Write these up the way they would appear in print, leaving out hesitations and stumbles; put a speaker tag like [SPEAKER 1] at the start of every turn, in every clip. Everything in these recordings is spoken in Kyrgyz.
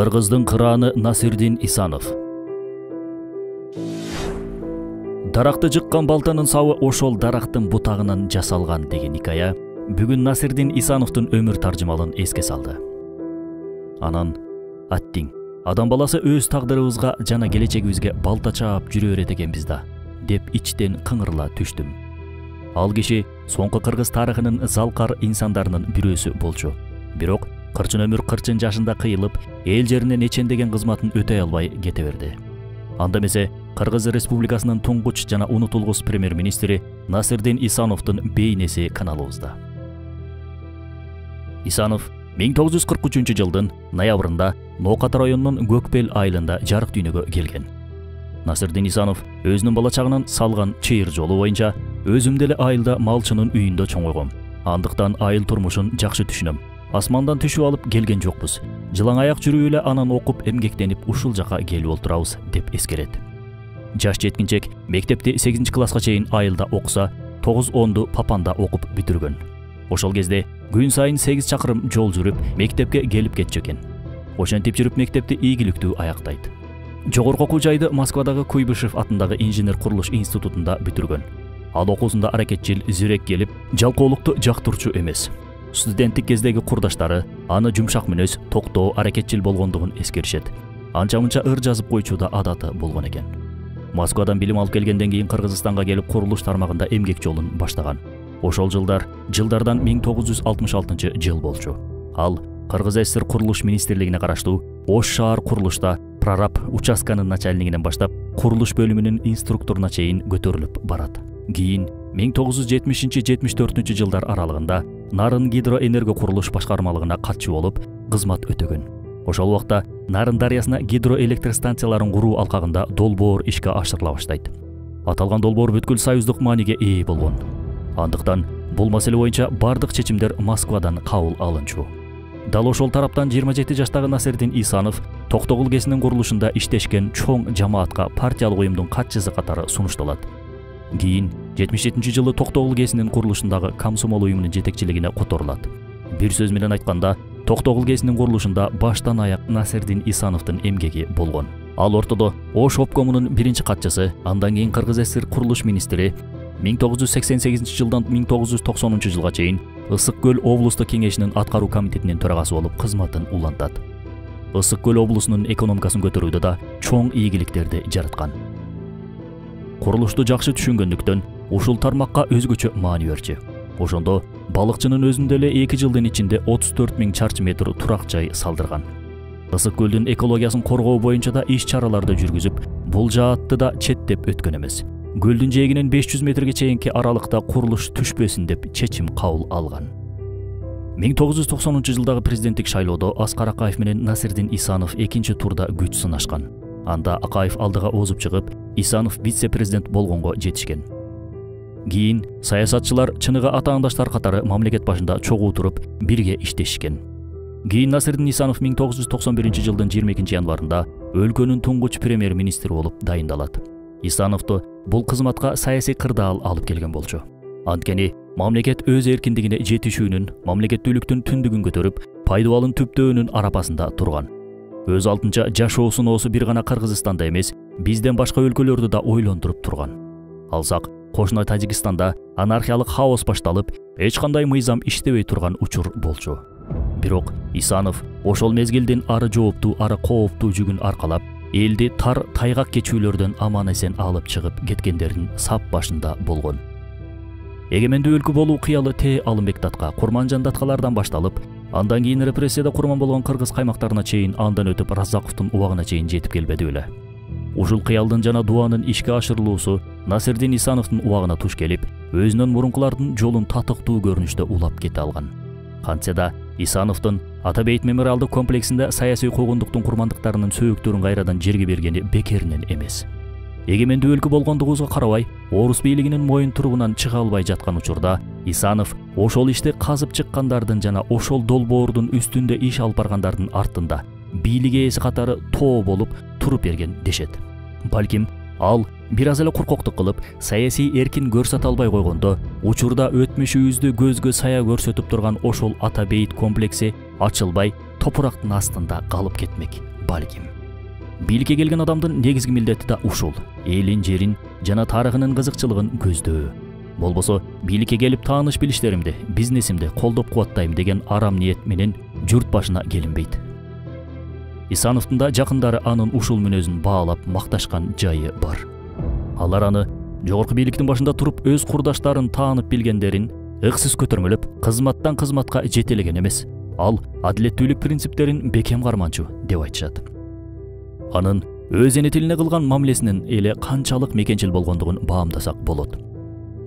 [SPEAKER 1] Кыргыздын кырааны Насирдин Исанов. Даракты жыккан балтанын сабы ошол дарактын бутагынан жасалган деген хикая бүгүн Насирдин Исановдун өмүр таржымалын эске салды. Анан аттиң, адам баласы өз тагдырыбызга жана келечегибизге балта чаап жүрө берет экенбиз да, деп ичтен кыңырла түштүм. Ал киши соңку кыргыз тарыхынын залкар инсандарынын бирөөсү болчу. Бирок кырчын өмүр кырчын жашында кыйылып, эл жерине нечендеген кызматын өтөй албай кете берди. Анда эмесе Кыргыз Республикасынын туңгуч жана унутулгус премьер-министри Насирдин Исановдун бейнеси каналыбызда. Исанов 1943 жылдын ноябрында Ноокат районунун Көкбел айылында жарык дүйнөгө келген. Насирдин Исанов өзүнүн бала чагынан салган чыйыр жолу боюнча өзүм деле айылда малчынын үйүндө чоңойгом. Андыктан айыл турмушун жакшы түшүнөм. Асмандан түшүп алып келген жокпуз. Жылаң аяк жүрүп эле анан окуп эмгектенип ушул жака келип олтурабыз деп эскерет. Жаш жеткинчек мектепти 8-класска чейин айылда окуса, 9-10ду Папанда окуп бүтүргөн. Ошол кезде күн сайын 8 чакырым жол жүрүп мектепке келип кетчү экен. Ошентип жүрүп мектепти ийгиликтүү аяктайт. Жогорку окуу жайды Москвадагы Куйбышев атындагы инженер курулуш институтунда бүтүргөн. Ал окуусунда аракетчил, зирек келип, жалкоолукту жактырчу эмес. Студенттик кездеги курдаштары аны жумшак мүнөз, токтоо, аракетчил болгондугун эскеришет. Анча-мынча ыр жазып койчу да адаты болгон экен. Москвадан билим алып келгенден кийин Кыргызстанга келип курулуш тармагында эмгек жолун баштаган. Ошол жылдардан 1966 жыл болчу. Ал Кыргыз СССР курулуш министрлигине караштуу Ош шаар курулушта прораб участканын начальнигинен баштап курулуш бөлүмүнүн инструкторуна чейин көтөрүлүп барат. Кийин 1970-74 жылдар аралыгында Нарын гидроэнерго курулуш башкармалыгына катчу болуп кызмат өтөгөн. Ошол убакта Нарын дарыясына гидроэлектр станцияларын куруу алкагында долбоор ишке ашырыла баштайт. Аталган долбоор бүткүл союздук мааниге ээ болгон. Андыктан бул маселе боюнча бардык чечимдер Москвадан кабыл алынчу. Дал ошол тараптан 27 жаштагы Насирдин Исанов Токтогул КЭСинин курулушунда иштешкен чоң жамаатка партиялык уюмдун катчысы катары сунушталат. Кийин 77-жылы Токтогул КЭСинин курулушундагы комсомол уюмунун жетекчилигине которулат. Бир сөз менен айтканда, Токтогул КЭСинин курулушунда баштан аяк Насирдин Исановдун эмгеги болгон. Ал ортодо Ош обкомунун биринчи катчысы, андан кийин Кыргыз СССР курулуш министри 1988 жылдан 1990 жылга чейин Ысык көл облустук кеңешинин аткаруу комитетинин төрагасы болуп кызматын улантат. Ысык көл облусунун экономикасын көтөрүүдө да чоң ийгиликтерди жараткан. Курулушту жакшы түшүнгөндүктөн ушул тармакка өзгөчө маани берчү. Ошондо балыкчынын өзүндө эле 2 жылдын ичинде 34 000 чарчы метр турак жай салдырган. Ысык көлдүн экологиясын коргоо боюнча да иш чараларды жүргүзүп, бул жаатты да четтеп өткөн эмес. Көлдүн жээгинен 500 метрге чейинки аралыкта курулуш түшпөсүн деп чечим кабыл алган. 1990 жылдагы президенттик шайлоодо Аскар Акаев менен Насирдин Исанов экинчи турда күч сынашкан. Анда Акаев алдыга озуп чыгып, Исанов вице-президент болгонго жетишкен. Кийин саясатчылар чыныгы атаандаштар катары мамлекет башында чогуу туруп, бирге иштешкен. Кийин Насирдин Исанов 1991 жылдын 22 январында өлкөнүн туңгуч премьер-министри болуп дайындалат. Исановду бул кызматка саясий кырдаал алып келген болчу. Анткени мамлекет өз эркиндигине жетишүүнүн, мамлекеттүүлүктүн түндүгүн көтөрүп, пайдабалын түптөөнүн арапасында турган. Өз алдынча жашоо сыноосу бир гана Кыргызстанда эмес, бизден башка өлкөлөрдү да ойлондуруп турган. Алсак, кошуна Тажикстанда анархиялык хаос башталып, эч кандай мыйзам иштебей турган учур болчу. Бирок Исанов ошол мезгилдин ары жооптуу, ары кооптуу жүгүн аркалап, элди тар тайгак кечүүлөрдөн аман-эсен алып чыгып кеткендердин сап башында болгон. Эгемендүү өлкө болуу кыялы Т. Алымбек датка, Курманжан даткалардан башталып, андан кийин репрессияда курман болгон кыргыз каймактарына чейин, андан өтүп Разаковдун убагына чейин жетип келбеди беле. Ушул кыялдын жана дуанын ишке ашырылуусу Насирдин Исановдун убагына туш келип, өзүнөн мурункулардын жолун татыктуу көрүнүштө улап кете алган. Кантсе да Исановдун Ата Бейит мемориалдык комплексинде саясий койгондуктун курмандыктарынын сөөктөрүн кайрадан жерге бергени бекеринен эмес. Эгемендүү өлкө болгондугубузга карабай, орус бийлигинин моюн турубунан чыга албай жаткан учурда Исанов ошол ишти казып чыккандардын жана ошол долбоордун үстүндө иш алып баргандардын артында бийлик ээси катары тоо болуп туруп берген дешет. Балким ал бир аз эле куркоктук кылып, саясий эркин көрсөтө албай койгондо, учурда өтмүшүбүздү көзгө сая көрсөтүп турган ошол Ата Бейит комплекси ачылбай, топурактын астында калып кетмек. балким. Бийликке келген адамдын негизги милдети да ушул: элин, жерин жана тарыхынын кызыкчылыгын көздөө. Болбосо бийликке келип тааныш билиштеримди, бизнесимди колдоп кубаттайм деген арам ниет менен журт башына келинбейт. Исановдун да жакындары анын ушул мүнөзүн баалап макташкан жайы бар. Алар аны жогорку бийликтин башында туруп өз курдаштарын таанып билгендерин ыксыз көтөрмөлөп, кызматтан кызматка жетелеген эмес, ал адилеттүүлүк принциптерин бекем карманчу деп айтышат. Анын өз эне тилине кылган мамилесинин эле канчалык мекенчил болгондугун баамдасак болот.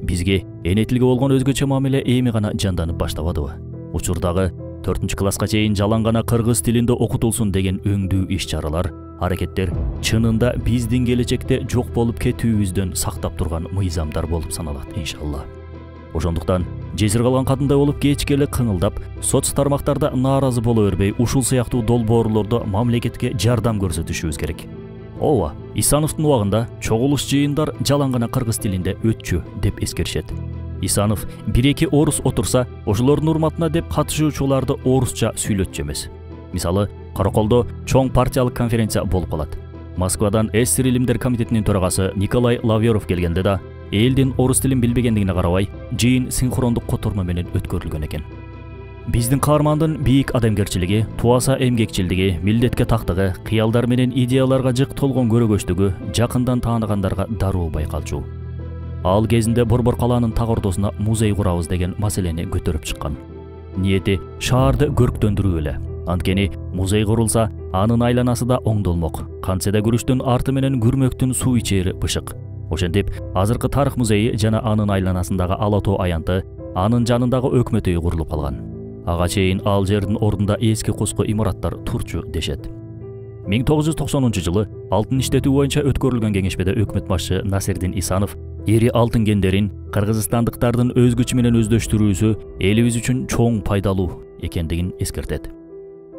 [SPEAKER 1] Бизге эне тилге болгон өзгөчө мамиле эми гана жанданып баштабадыбы? Учурдагы 4-класска чейин жалаң гана кыргыз тилинде окутулсун деген өңдүү иш-чаралар, аракеттер чынында биздин келечекте жок болуп кетүүбүздөн сактап турган мыйзамдар болуп саналат, иншалла. Ошондуктан жесир калган кадындай болуп кечке эле кыңылдап, соц тармактарда нааразы боло бербей, ушул сыяктуу долбоорлордо мамлекетке жардам көрсөтүшүбүз керек. Ооба, Исановдун убагында чогулуш жыйындар жалаң гана кыргыз тилинде өтчү деп эскеришет. Исанов 1-2 орус отурса, ошолордун урматына деп катышуучуларды орусча сүйлөтчү эмес. Мисалы, Караколдо чоң партиялык конференция болуп калат. Москвадан эсир илимдер комитетинин төрагасы Николай Лавьеров келгенде да элдин орус тилин билбегендигине карабай, жыйын синхрондук котормо менен өткөрүлгөн экен. Биздин каармандын бийик адамгерчилиги, туаса эмгекчилдиги, милдетке тактыгы, кыялдар менен идеяларга жык толгон көрөгөчтүгү жакындан тааныгандарга дароо байкалчу. Ал кезинде Борбор калаанын так ортосуна музей курабыз деген маселени көтөрүп чыккан. Ниети шаарды көрктөндүрүү эле. Анткени музей курулса, анын айланасы да оңдолмок. Кантсе да күрүштүн арты менен күрмөктүн суу ичери бышык. Ошентип, азыркы тарых музейи жана анын айланасындагы Ала тоо аянты, анын жанындагы өкмөт үйү курулуп калган. Ага чейин ал жердин ордунда эски куску имараттар турчу дешет. 1990-жылы алтын иштетүү боюнча өткөрүлгөн кеңешмеде өкмөт башчы Насирдин Исанов эри алтын кендерин кыргызстандыктардын өз күчү менен өздөштүрүүсү элибиз үчүн чоң пайдалуу экендигин эскертет.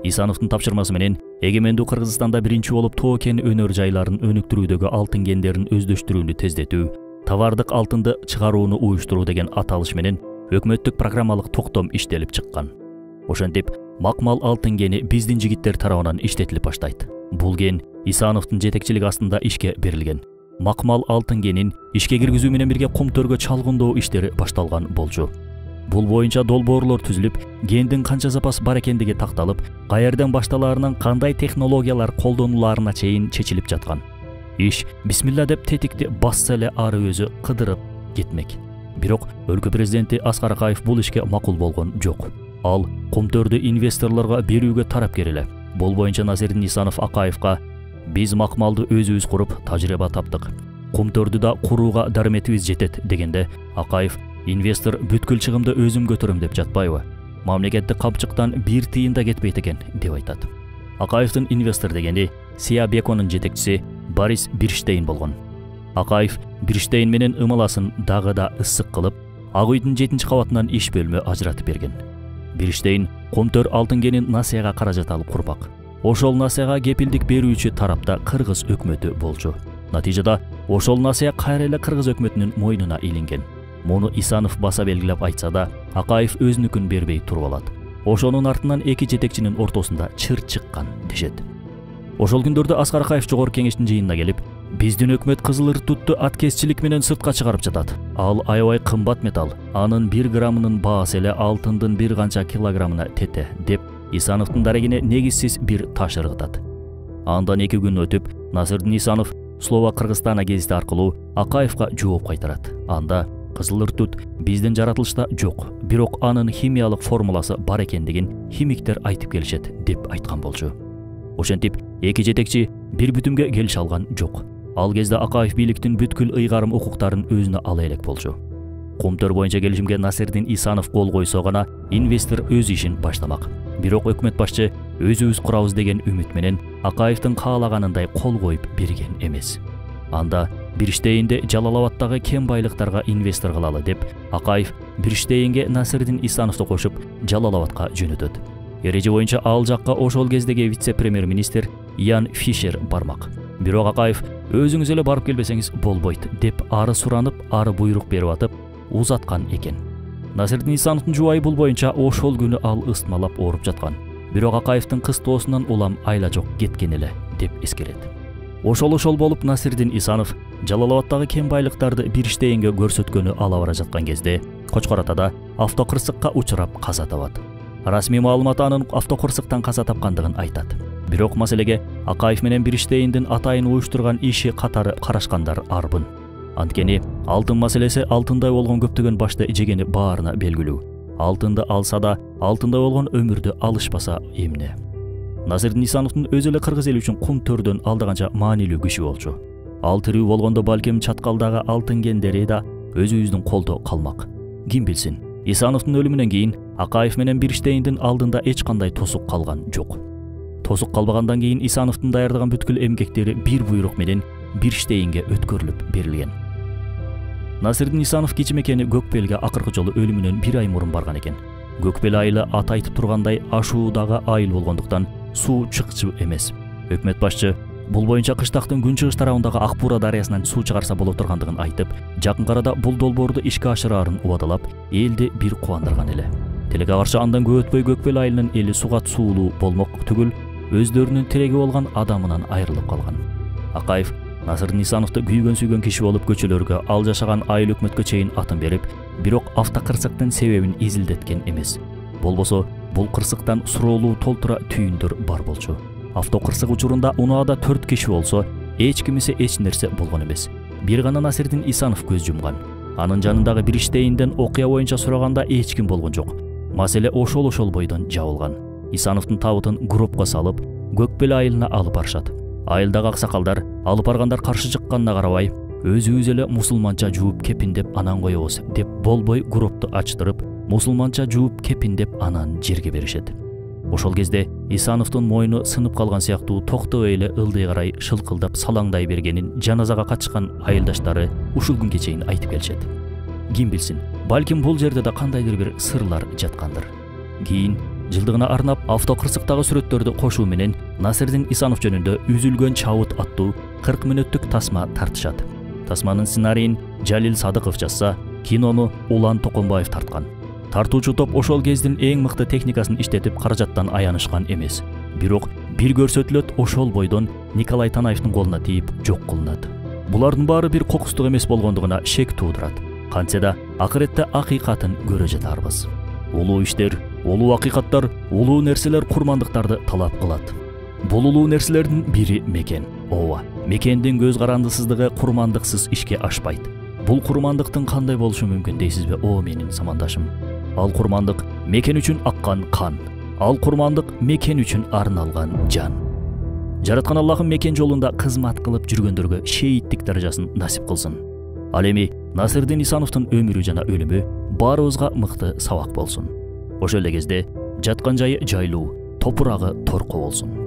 [SPEAKER 1] Исановдун тапшырмасы менен эгемендүү Кыргызстанда биринчи болуп тоо кен өнөр жайларын өнүктүрүүдөгү алтын кендерин өздөштүрүүнү тездетүү, товардык алтынды чыгарууну уюштуруу деген аталыш менен өкмөттүк программалык токтом иштелип чыккан. Ошентип, макмал алтын кени биздин жигиттер тарабынан иштетилип баштайт. Бул кен Исановдун жетекчилиги астында ишке берилген. Макмал алтын кенин ишке киргизүү менен бирге кумтөргө чалгындоо иштери башталган болчу. Бул боюнча долбоорлор түзүлүп, кендин канча запас бар экендиги такталып, каерден башталаарынан кандай технологиялар колдонуларына чейин чечилип жаткан. Иш бисмилла деп тетикти басса эле ары өзү кыдырып кетмек. Бирок өлкө президенти Аскар Акаев бул ишке макул болгон жок. Ал кумтөрдү инвесторлорго берүүгө тарапкер эле. Бул боюнча Насирдин Исанов Акаевка: "Биз макмалды өзүбүз куруп, тажрыйба таптык. Кумтөрдү да курууга дарметибиз жетет" дегенде, Акаев: "Инвестор бүткүл чыгымды өзүм көтөрөм деп жатпайбы? Мамлекеттик капчыктан бир тыйын да кетпейт экен" деп айтат. Акаевдин инвестор дегени Сия Беконун жетекчиси Борис Бирштейн болгон. Акаев Бирштейн менен ымаласын дагы да ысык кылып, Ак үйдүн 7-кабатынан иш бөлмө ажыратып берген. Бирштейн кумтөр алтын кенин Насияга каражат алып курмак. Ошол Насияга кепилдик берүүчү тарапта кыргыз өкмөтү болчу. Натыйжада ошол Насия кайра эле кыргыз өкмөтүнүн мойнуна илинген. Муну Исанов баса белгилеп айтса да, Акаев өзүнүкүн бербей туруп алат. Ошонун артынан эки жетекчинин ортосунда чыр чыккан дешет. Ошол күндөрдө Аскар Акаев жогорку кеңештин жыйынына келип, "Биздин өкмөт кызыл ыртутту аткезчилик менен сыртка чыгарып жатат. Ал аябай кымбат металл. Анын 1 граммынын баасы эле алтындын бир канча килограммына тете" деп Исановдун дарегине негизсиз бир таш ыргытат. Андан 2 күн өтүп, Насирдин Исанов Слово Кыргызстана гезити аркылуу Акаевка жооп кайтарат. Анда кызыл ыртут биздин жаратылышта жок, бирок анын химиялык формуласы бар экендигин химиктер айтып келишет деп айткан болчу. Ошентип, эки жетекчи бир бүтүмгө келише алган жок. Ал кезде Акаев бийликтин бүткүл ыйгарым укуктарын өзүнө ала элек болчу. Кумтөр боюнча келишимге Насирдин Исанов кол койсо гана инвестор өз ишин баштамак. Бирок өкмөт башчы өзүбүз курабыз деген үмүт менен Акаевдин каалаганындай кол коюп берген эмес. Анда Бирштейнде Жалал-Абадтагы кен байлыктарга инвестор кылалы деп, Акаев Бирштейнге Насирдин Исановду кошуп Жалал-Абадка жөнөтөт. Эреже боюнча ал жакка ошол кездеги вице-премьер-министр Ян Фишер бармак. Бирок Акаев өзүңүз эле барып келбесеңиз болбойт деп ары суранып, ары буйрук берип атып, узаткан экен. Насирдин Исановдун жубайы бул боюнча ошол күнү ал ыстмалап ооруп жаткан. бирок Акаевдин кыз тоосунан улам айла жок кеткен эле деп эскерет. Ошол болуп Насирдин Исанов Жалал-Абаддагы кен байлыктарды бир иштегенге көрсөткөнү ала бара жаткан кезде Кочкор Атада автокырсыкка учурап каза табат. Расмий маалымат анын автокырсыктан каза тапкандыгын айтат. Бирок маселеге Акаев менен бир иштейиндин атайын уюштурган иши катары карашкандар арбын. Анткени алтын маселеси алтындай болгон көптөгөн башты жегени баарына белгилүү. Алтынды алса да, алтындай болгон өмүрдү алышпаса эмне? Насирдин Исановдун өзү эле кыргыз эли үчүн кум төрдөн алдаганча маанилүү киши болчу. Ал тирүү болгондо балким чаткалдагы алтын кендери да өзүбүздүн колдо калмак. Ким билсин? Исановдун өлүмүнөн кийин Акаев менен бир иштейиндин алдында эч кандай тосук калган жок. Тосук калбагандан кийин Исановдун даярдаган бүткүл эмгектери бир буйрук менен бир иштейинге өткөрүлүп берилген. Насирдин Исанов кичимекени Көкпелге акыркы жолу өлүмүнөн 1 ай мурун барган экен. Көкпел айылы аты айтып тургандай ашуудагы айыл болгондуктан суу чыкчу эмес. Өкмөт башчы бул боюнча кыштактын күнчыгыш тарабындагы Акбура дарыясынан суу чыгарса боло тургандыгын айтып, жакын арада бул долбоорду ишке ашыраарын убадалап, элди бир кубандырган эле. Тилекке каршы андан көп өтпөй Көкпел айылынын эли суга суулуу болмок түгүл, өздөрүнүн тиреги болгон адамынан айрылып калган. Акаев Насирдин Исановду күйгөн сүйгөн киши болуп көчөлөргө ал жашаган айыл өкмөткө чейин атын берип, бирок автокырсыктын себебин изилдеткен эмес. Болбосо бул кырсыктан суроолуу толтура түйүндөр бар болчу. Автокырсык учурунда унаада 4 киши болсо, эч кимисе эч нерсе болгон эмес. Бир гана Насирдин Исанов көз жумган. Анын жанындагы бир иштейинден окуя боюнча сураганда эч ким болгон жок. Маселе ошол бойдон жабылган. Исановдун табытын гробко салып, Көкпел айылына алып барышат. Айылдагы аксакалдар алып баргандар каршы чыкканына карабай, өзүбүз эле мусулманча жууп кепиндеп анан коебуз деп болбой гробту ачтырып, мусулманча жууп кепиндеп анан жерге беришет. Ошол кезде Исановдун мойну сынып калган сыяктуу токтобой эле ылдый карай шылкылдап салаңдай бергенин жаназага катышкан айылдаштары ушул күнгө чейин айтып келишет. Ким билсин, балким бул жерде да кандайдыр бир сырлар жаткандыр. Кийин жылдыгына арнап автокырсыктагы сүрөттөрдү кошуу менен Насирдин Исанов жөнүндө Үзүлгөн чабыт аттуу 40 мүнөттүк тасма тартышат. Тасманын сценарийин Жалил Садыков жазса, кинону Улан Токонбаев тарткан. Тартуучу топ ошол кездин эң мыкты техникасын иштетип каражаттан аянышкан эмес. Бирок бир көрсөтүлөт ошол бойдон Николай Танаевдин колуна тийип жок кылынат. Булардын баары бир кокустук эмес болгондугуна шек туудурат. Кантсе да акыретте акыйкатын көрө жатарбыз. Улуу иштер, улуу акыйкаттар, улуу нерселер курмандыктарды талап кылат. Бул улуу нерселердин бири мекен. Ооба, мекендин көз карандысыздыгы курмандыксыз ишке ашпайт. Бул курмандыктын кандай болушу мүмкүн дейсизби, о менин замандашым? Ал курмандык мекен үчүн аккан кан. Ал курмандык мекен үчүн арналган жан. Жараткан Аллахым мекен жолунда кызмат кылып жүргөндөргө шейиттик даражасын насип кылсын. Ал эми Насирдин Исановдун өмүрү жана өлүмү баарыбызга мыкты сабак болсун. Ошол эле кезде жаткан жайы жайлуу, топурагы торко болсун.